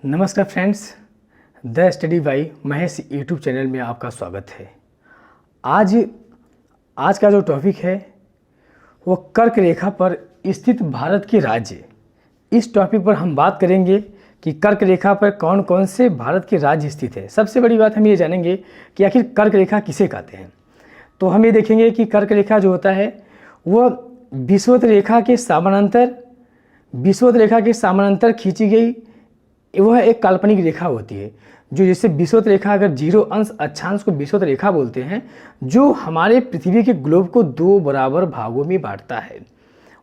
नमस्कार friends, the study by Mahesh YouTube channel में आपका स्वागत है। आज का जो टॉपिक है वो कर्क रेखा पर स्थित भारत के राज्य। इस टॉपिक पर हम बात करेंगे कि कर्क रेखा पर कौन कौन से भारत के राज्य स्थित है। सबसे बड़ी बात हम ये जानेंगे कि आखिर कर्क रेखा किसे कहते हैं। तो हम ये देखेंगे कि कर्क रेखा जो होता है वह विषुवत रेखा के समानांतर खींची गई वह एक काल्पनिक रेखा होती है, जो जैसे विषुवत रेखा, अगर 0 अंश अक्षांश को विषुवत रेखा बोलते हैं, जो हमारे पृथ्वी के ग्लोब को 2 बराबर भागों में बांटता है।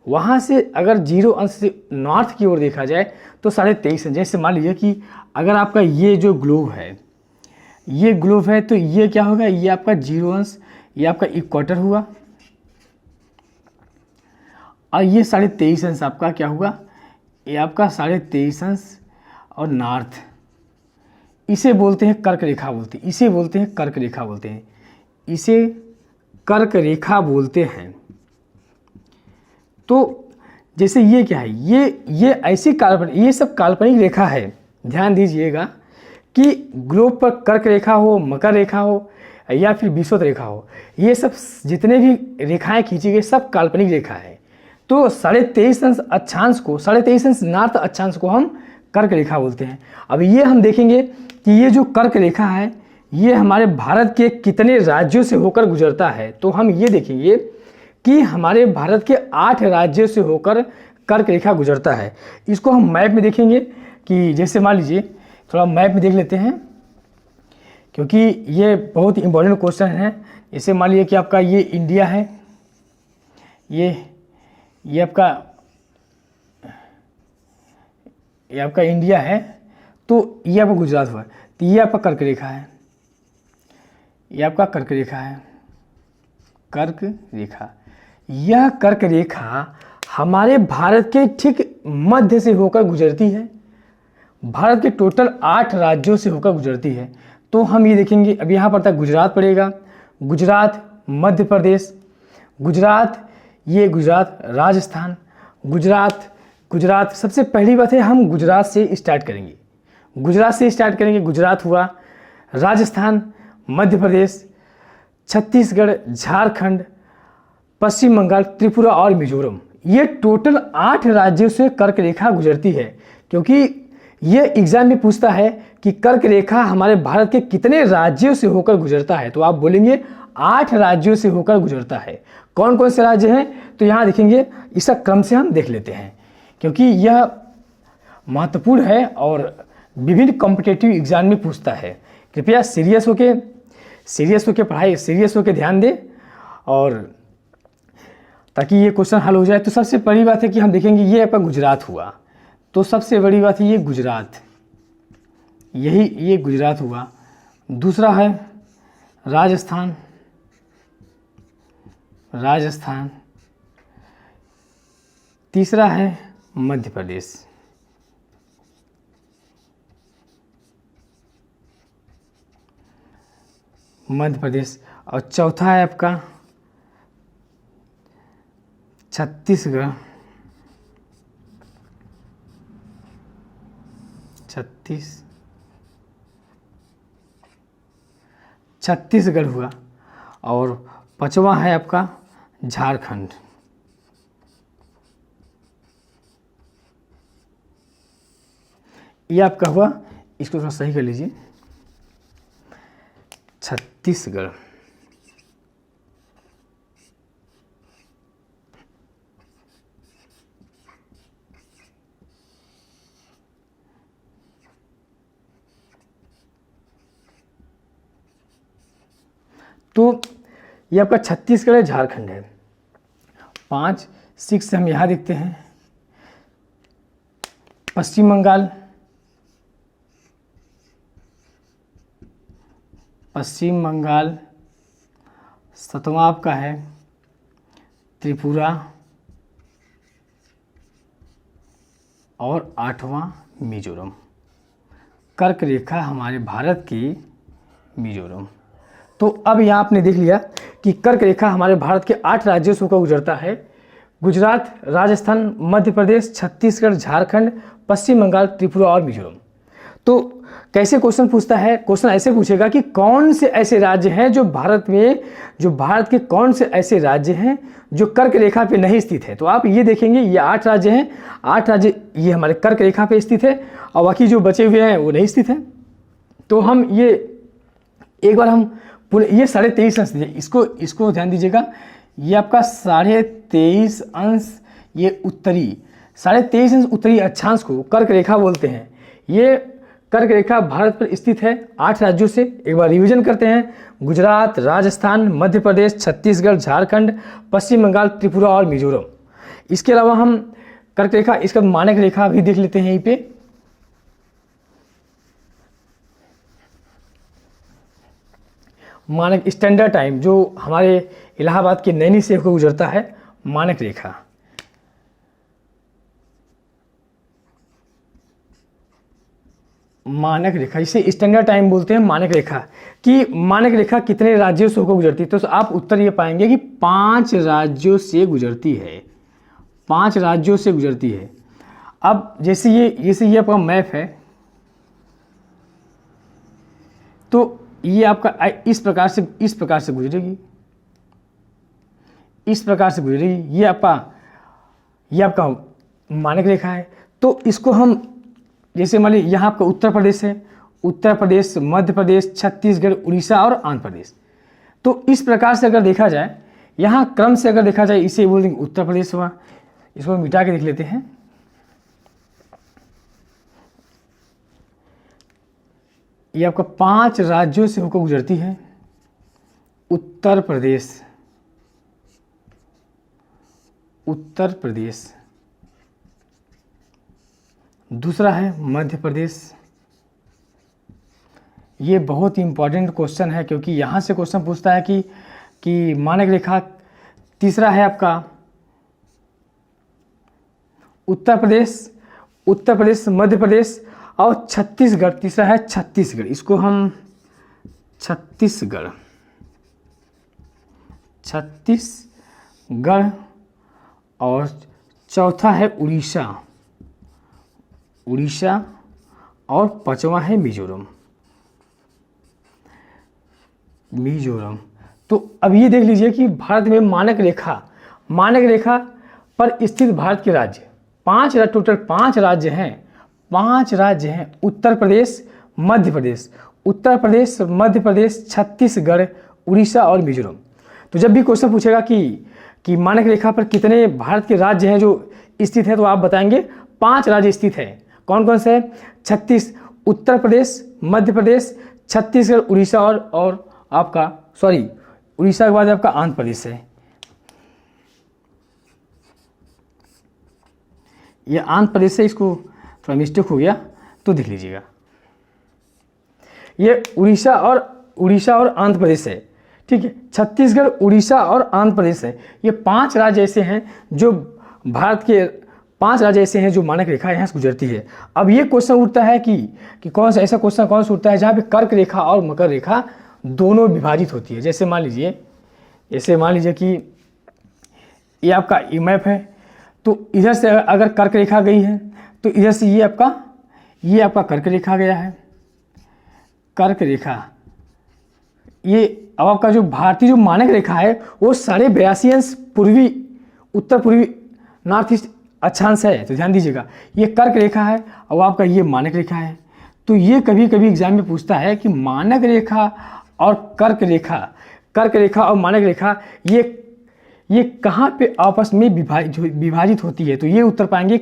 वहाँ से अगर 0 अंश से नॉर्थ की ओर देखा जाए तो 23.5 अंश। जैसे मान लीजिए कि अगर आपका ये जो ग्लोब है तो ये क्या होगा, ये आपका 0 अंश, ये आपका इक्वेटर हुआ, और ये 23.5 अंश आपका क्या हुआ, ये आपका 23.5 अंश और नॉर्थ। इसे बोलते हैं कर्क रेखा बोलते हैं, इसे कर्क रेखा बोलते हैं। तो जैसे ये क्या है, ये ऐसी काल्पनिक, ये सब काल्पनिक रेखा है। ध्यान दीजिएगा कि ग्लोब पर कर्क रेखा हो, मकर रेखा हो या फिर विषुवत रेखा हो, ये सब जितने भी रेखाएं खींची गई सब काल्पनिक रेखा है। तो 23.5 अंश अक्षांश को, 23.5 अंश नॉर्थ अक्षांश को हम कर्क रेखा बोलते हैं। अब ये हम देखेंगे कि ये जो कर्क रेखा है ये हमारे भारत के कितने राज्यों से होकर गुजरता है। तो हम ये देखेंगे कि हमारे भारत के 8 राज्यों से होकर कर्क रेखा गुजरता है। इसको हम मैप में देखेंगे कि जैसे मान लीजिए, थोड़ा मैप में देख लेते हैं क्योंकि ये बहुत इंपॉर्टेंट क्वेश्चन है। जैसे मान लीजिए कि आपका ये इंडिया है, ये आपका इंडिया है, तो ये आपका गुजरात हुआ, तो ये आपका कर्क रेखा है, यह कर्क रेखा हमारे भारत के ठीक मध्य से होकर गुजरती है। भारत के टोटल 8 राज्यों से होकर गुजरती है। तो हम ये देखेंगे, अब यहाँ पर तक गुजरात पड़ेगा, गुजरात, मध्य प्रदेश, गुजरात, राजस्थान, गुजरात। सबसे पहली बात है, हम गुजरात से स्टार्ट करेंगे। गुजरात हुआ, राजस्थान, मध्य प्रदेश, छत्तीसगढ़, झारखंड, पश्चिम बंगाल, त्रिपुरा और मिजोरम। ये टोटल 8 राज्यों से कर्क रेखा गुजरती है। क्योंकि ये एग्जाम में पूछता है कि कर्क रेखा हमारे भारत के कितने राज्यों से होकर गुजरता है, तो आप बोलेंगे 8 राज्यों से होकर गुजरता है। कौन कौन से राज्य हैं, तो यहाँ देखेंगे, इसका क्रम से हम देख लेते हैं क्योंकि यह महत्वपूर्ण है और विभिन्न कॉम्पिटिटिव एग्जाम में पूछता है। कृपया सीरियस होके पढ़ाई, सीरियस होके ध्यान दें और ताकि ये क्वेश्चन हल हो जाए। तो सबसे बड़ी बात है कि हम देखेंगे ये आपका गुजरात हुआ, तो सबसे बड़ी बात है ये गुजरात, ये गुजरात हुआ। दूसरा है राजस्थान, तीसरा है मध्य प्रदेश, और चौथा है आपका छत्तीसगढ़, छत्तीसगढ़ हुआ, और 5वां है आपका झारखंड। ये आपका हुआ, इसको थोड़ा सही कर लीजिए, छत्तीसगढ़। तो ये आपका छत्तीसगढ़ है, झारखंड है। 5, 6 हम यहाँ देखते हैं, पश्चिम बंगाल, 7वां आपका है त्रिपुरा, और 8वां मिजोरम। कर्क रेखा हमारे भारत की मिजोरम। तो अब यहाँ आपने देख लिया कि कर्क रेखा हमारे भारत के 8 राज्यों से होकर गुजरता है। गुजरात, राजस्थान, मध्य प्रदेश, छत्तीसगढ़, झारखंड, पश्चिम बंगाल, त्रिपुरा और मिजोरम। तो कैसे क्वेश्चन पूछता है, क्वेश्चन ऐसे पूछेगा कि कौन से ऐसे राज्य हैं जो भारत के कौन से ऐसे राज्य हैं जो कर्क रेखा पे नहीं स्थित है। तो आप ये देखेंगे ये 8 राज्य हैं, 8 राज्य ये हमारे कर्क रेखा पे स्थित है और बाकी जो बचे हुए हैं वो नहीं स्थित हैं। तो हम ये एक बार हम ये 23.5 अंश दीजिए, इसको ध्यान दीजिएगा, ये आपका 23.5 अंश ये उत्तरी 23.5 अंश उत्तरी अक्षांश को कर्क रेखा बोलते हैं। ये कर्क रेखा भारत पर स्थित है 8 राज्यों से। एक बार रिवीजन करते हैं, गुजरात, राजस्थान, मध्य प्रदेश, छत्तीसगढ़, झारखंड, पश्चिम बंगाल, त्रिपुरा और मिजोरम। इसके अलावा हम कर्क रेखा, इसका मानक रेखा भी देख लेते हैं यहीं पे। मानक स्टैंडर्ड टाइम जो हमारे इलाहाबाद के नैनी से होकर गुजरता है, मानक रेखा। मानक रेखा इसे स्टैंडर्ड टाइम बोलते हैं। मानक रेखा कि मानक रेखा कितने राज्यों से होकर गुजरती है, तो आप उत्तर ये पाएंगे कि 5 राज्यों से गुजरती है, 5 राज्यों से गुजरती है। अब जैसे ये आपका मैप है, तो ये आपका इस प्रकार से गुजरेगी, इस प्रकार से गुजरेगी। ये आपका मानक रेखा है। तो इसको हम जैसे मान लीजिए यहाँ आपका उत्तर प्रदेश है, उत्तर प्रदेश, मध्य प्रदेश, छत्तीसगढ़, उड़ीसा और आंध्र प्रदेश। तो इस प्रकार से अगर देखा जाए, यहाँ क्रम से अगर देखा जाए, इसे बोल देंगे उत्तर प्रदेश हुआ। इसको मिटा के देख लेते हैं। ये आपका 5 राज्यों से होकर गुजरती है। उत्तर प्रदेश, उत्तर प्रदेश, दूसरा है मध्य प्रदेश। ये बहुत ही इंपॉर्टेंट क्वेश्चन है क्योंकि यहाँ से क्वेश्चन पूछता है कि मानक रेखा। तीसरा है आपका उत्तर प्रदेश, मध्य प्रदेश और छत्तीसगढ़। तीसरा है छत्तीसगढ़, इसको हम छत्तीसगढ़ और चौथा है उड़ीसा और 5वां है मिजोरम। तो अब ये देख लीजिए कि भारत में मानक रेखा पर स्थित भारत के राज्य टोटल 5 राज्य हैं। 5 राज्य हैं उत्तर प्रदेश, मध्य प्रदेश, छत्तीसगढ़, उड़ीसा और मिजोरम। तो जब भी क्वेश्चन पूछेगा कि मानक रेखा पर कितने भारत के राज्य हैं जो स्थित है, तो आप बताएंगे 5 राज्य स्थित हैं। कौन कौन से हैं? उत्तर प्रदेश, मध्य प्रदेश, छत्तीसगढ़, उड़ीसा और आपका उड़ीसा के बाद आपका आंध्र प्रदेश है। ये आंध्र प्रदेश से, इसको थोड़ा मिस्टेक हो गया तो देख लीजिएगा। ये उड़ीसा और आंध्र प्रदेश है, ठीक है। छत्तीसगढ़, उड़ीसा और आंध्र प्रदेश है। ये 5 राज्य ऐसे हैं जो भारत के 5 राज्य ऐसे हैं जो मानक रेखा यहाँ से गुजरती है। अब ये क्वेश्चन उठता है कि कौन सा ऐसा क्वेश्चन कौन सा उठता है जहाँ पे कर्क रेखा और मकर रेखा दोनों विभाजित होती है। जैसे मान लीजिए कि ये आपका मैप है, तो इधर से अगर कर्क रेखा गई है तो इधर से ये आपका कर्क रेखा गया है। कर्क रेखा ये अब आपका जो भारतीय जो मानक रेखा है वो 82.5 अंश उत्तर पूर्वी नॉर्थ ईस्ट अक्षांश है। तो ध्यान दीजिएगा, ये कर्क रेखा है और आपका ये मानक रेखा है। तो ये कभी कभी एग्जाम में पूछता है कि मानक रेखा और कर्क रेखा और मानक रेखा ये कहाँ पे आपस में विभाजित होती है। तो ये उत्तर पाएंगे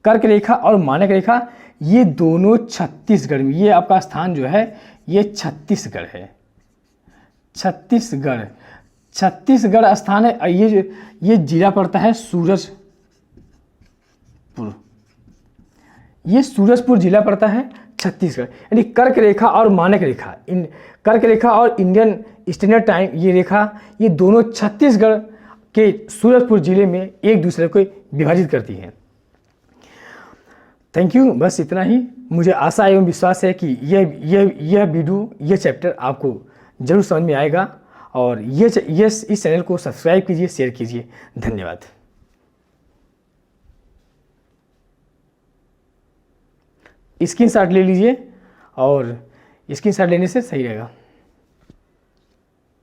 कर्क रेखा और मानक रेखा ये दोनों छत्तीसगढ़ में। ये आपका स्थान जो है ये छत्तीसगढ़ है। छत्तीसगढ़ स्थान है। ये जिला पड़ता है सूरजपुर। ये सूरजपुर जिला पड़ता है छत्तीसगढ़। यानी कर्क रेखा और मानक रेखा, कर्क रेखा और इंडियन स्टैंडर्ड टाइम ये रेखा ये दोनों छत्तीसगढ़ के सूरजपुर जिले में एक दूसरे को विभाजित करती हैं। थैंक यू, बस इतना ही। मुझे आशा एवं विश्वास है कि यह वीडियो ये चैप्टर आपको जरूर समझ में आएगा और इस चैनल को सब्सक्राइब कीजिए, शेयर कीजिए। धन्यवाद। स्क्रीनशॉट ले लीजिए और स्क्रीनशॉट लेने से सही रहेगा।